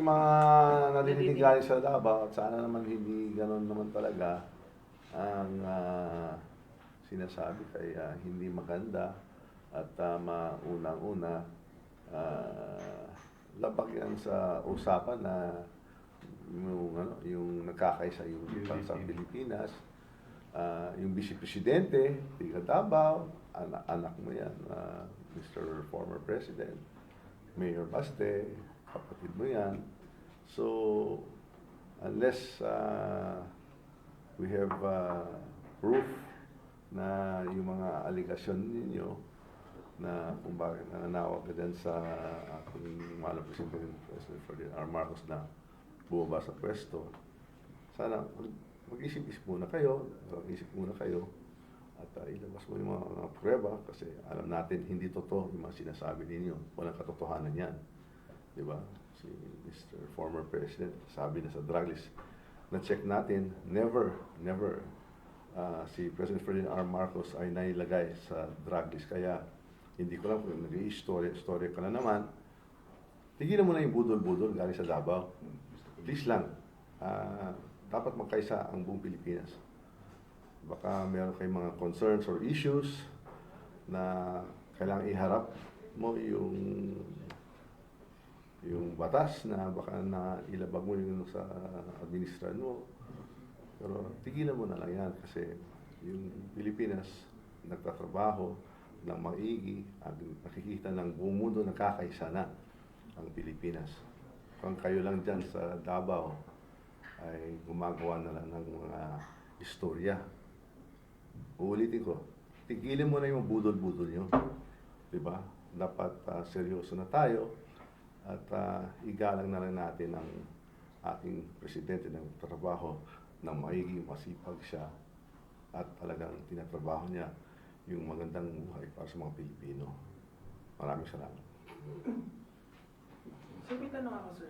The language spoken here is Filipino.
Mga nadidinig galing sa Davao at sana naman hindi gano'n naman talaga ang sinasabi kaya hindi maganda at maunang-una labag yan sa usapan na yung nagkakaisa yung sa Pilipinas. Yung Vice Presidente, tiga Davao, anak mo yan, Mr. Former President, Mayor Baste, kapatid mo yan. So, unless we have proof na yung mga aligasyon ninyo na kung bakit nananawag ka dyan sa ating mahal na President Ferdinand R. Marcos na bumaba sa pwesto, sana mag-isip-isip muna kayo, at ilabas mo yung mga prueba kasi alam natin hindi totoo yung mga sinasabi ninyo. Walang katotohanan yan. Di ba? Si Mr. Former President, sabi na sa drug list, na-check natin, never, si President Ferdinand R. Marcos ay nailagay sa drug list. Kaya, hindi ko lang kung nag-i-story ka na naman, tigilan mo na yung budol-budol galing sa Davao. Please lang, dapat magkaisa ang buong Pilipinas. Baka meron kayong mga concerns or issues na kailangang iharap mo yung batas na baka na ilabag mo yung sa administrasyon mo. Pero tigilan mo na lang yan kasi yung Pilipinas nagtatrabaho ng maigi at nakikita ng buong mundo nakakaisa na ang Pilipinas. Kung kayo lang dyan sa Davao ay gumagawa na lang ng mga istorya. Uulitin ko, tigilan mo na yung budol-budol nyo. Diba? Dapat seryoso na tayo at igalang na lang natin ang ating presidente ng trabaho ng maigi, masipag siya at talagang tinatrabaho niya yung magandang buhay para sa mga Pilipino. Maraming salamat. So may tanong ako, sir.